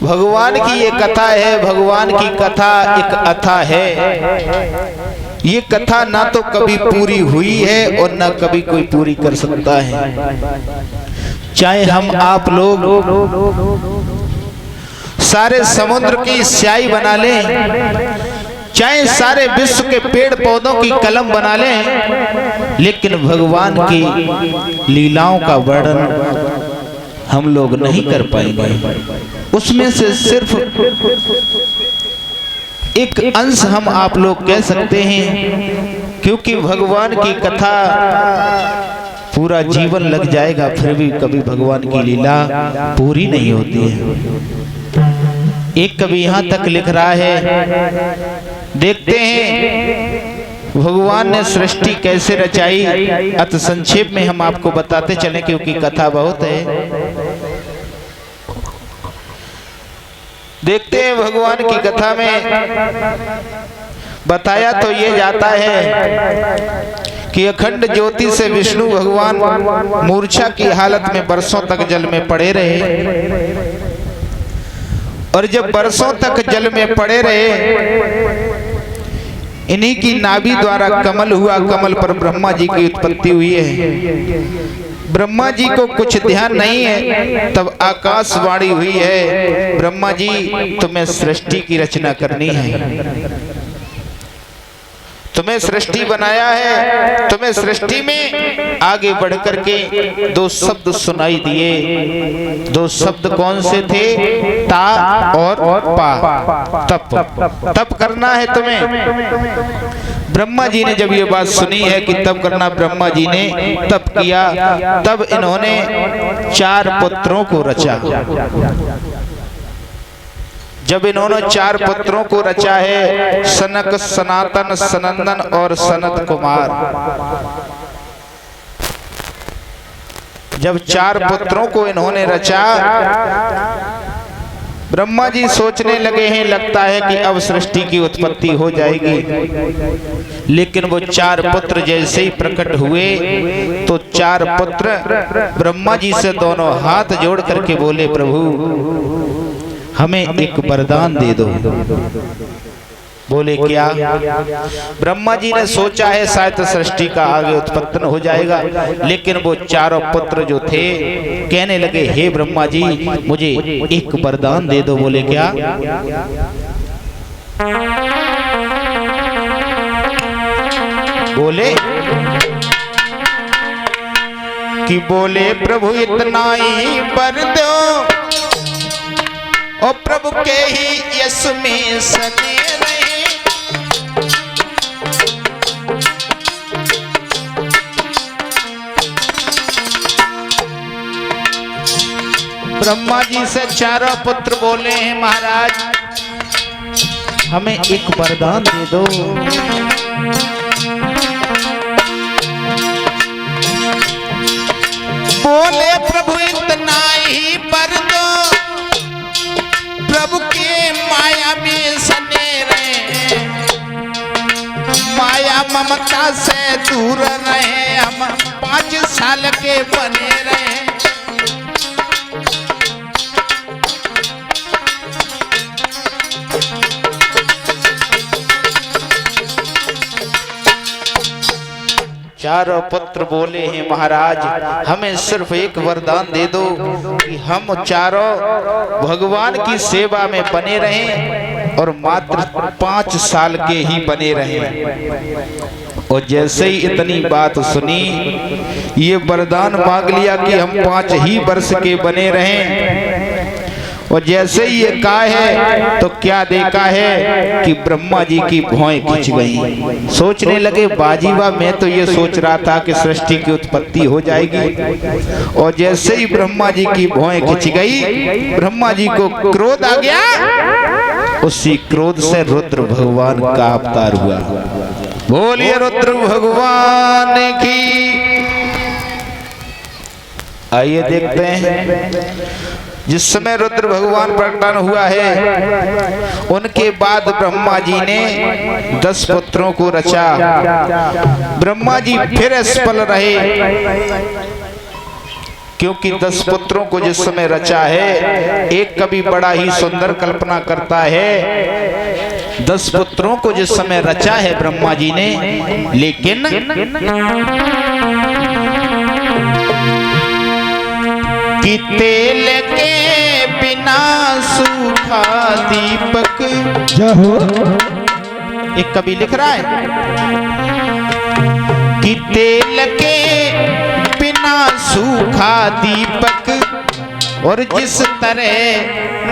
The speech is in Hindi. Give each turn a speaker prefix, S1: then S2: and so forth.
S1: भगवान की ये कथा है, भगवान की कथा एक अथा है। ये कथा ना तो कभी पूरी हुई है और ना कभी कोई पूरी कर सकता है। चाहे हम आप लोग सारे समुद्र की स्याही बना लें, चाहे सारे विश्व के पेड़ पौधों की कलम बना लें, लेकिन भगवान की लीलाओं का वर्णन हम लोग नहीं कर पाएंगे। उसमें से सिर्फ एक अंश हम आप लोग कह सकते हैं, क्योंकि भगवान की कथा पूरा जीवन लग जाएगा फिर भी कभी भगवान की लीला पूरी नहीं होती है। एक कवि यहाँ तक लिख रहा है, देखते हैं भगवान ने सृष्टि कैसे रचाई। अति संक्षेप में हम आपको बताते चलें क्योंकि कथा बहुत है। देखते हैं भगवान की कथा में बताया तो ये जाता है कि अखंड ज्योति से विष्णु भगवान मूर्छा की हालत में बरसों तक जल में पड़े रहे, और जब बरसों तक जल में पड़े रहे, इन्हीं की नाभि द्वारा कमल हुआ, कमल पर ब्रह्मा जी की उत्पत्ति हुई है। ब्रह्मा जी को कुछ ध्यान नहीं है, तब आकाशवाणी हुई है, ब्रह्मा जी तुम्हें सृष्टि की रचना करनी है, तुम्हें सृष्टि बनाया है। तुम्हें सृष्टि में आगे बढ़ करके दो शब्द सुनाई दिए। दो शब्द कौन से थे? ता और पा। तप करना है तुम्हें। ब्रह्मा जी ने जब ये बात सुनी है कि तप करना, ब्रह्मा जी ने तप किया। तब इन्होंने 4 पुत्रों को रचा। जब इन्होंने 4 पुत्रों को रचा है, सनक, सनातन, सनंदन और सनत कुमार। जब 4 पुत्रों को इन्होंने रचा, ब्रह्मा जी सोचने लगे हैं, लगता है कि अब सृष्टि की उत्पत्ति हो जाएगी। लेकिन वो 4 पुत्र जैसे ही प्रकट हुए तो 4 पुत्र ब्रह्मा जी से दोनों हाथ जोड़ करके बोले, प्रभु हमें एक वरदान दे दो। बोले क्या? ब्रह्मा जी ने सोचा है शायद सृष्टि का आगे उत्पत्ति हो जाएगा, लेकिन वो 4 पुत्र जो थे कहने लगे, हे ब्रह्मा जी मुझे एक वरदान दे दो। बोले क्या? बोले कि बोले प्रभु इतना ही वर दो, और प्रभु के ही यश में सने रहे। ब्रह्मा जी से 4 पुत्र बोले हैं, महाराज हमें एक वरदान दे दो। बोले प्रभु इतना ही वर दो, प्रभु के माया में सने रहे, माया ममता से दूर रहे, हम 5 साल के बने रहे। चारों पुत्र बोले हैं, महाराज हमें सिर्फ एक वरदान दे दो कि हम चारों भगवान की सेवा में बने रहें और मात्र 5 साल के ही बने रहें। और जैसे ही इतनी बात सुनी, ये वरदान मांग लिया कि हम 5 ही वर्ष के बने रहें। और जैसे ही ये कहा है तो क्या देखा है कि ब्रह्मा जी की भौएं खिंच गई। सोचने लगे, बाजीवा मैं तो ये सोच रहा था कि सृष्टि की उत्पत्ति हो जाएगी, और जैसे ही ब्रह्मा जी की भौएं खिंच गई, ब्रह्मा जी को क्रोध आ गया। उसी क्रोध से रुद्र भगवान का अवतार हुआ। बोलिए रुद्र भगवान की। आइए देखते हैं, जिस समय रुद्र भगवान प्रकट हुआ है, उनके बाद ब्रह्मा जी ने 10 पुत्रों को रचा। ब्रह्मा जी फिर असफल रहे क्योंकि 10 पुत्रों को जिस समय रचा है, एक कवि बड़ा ही सुंदर कल्पना करता है, 10 पुत्रों को जिस समय रचा है ब्रह्मा जी ने, लेकिन कि तेल के बिना सूखा दीपक, एक कवि लिख रहा है कि तेल के बिना सूखा दीपक, और जिस तरह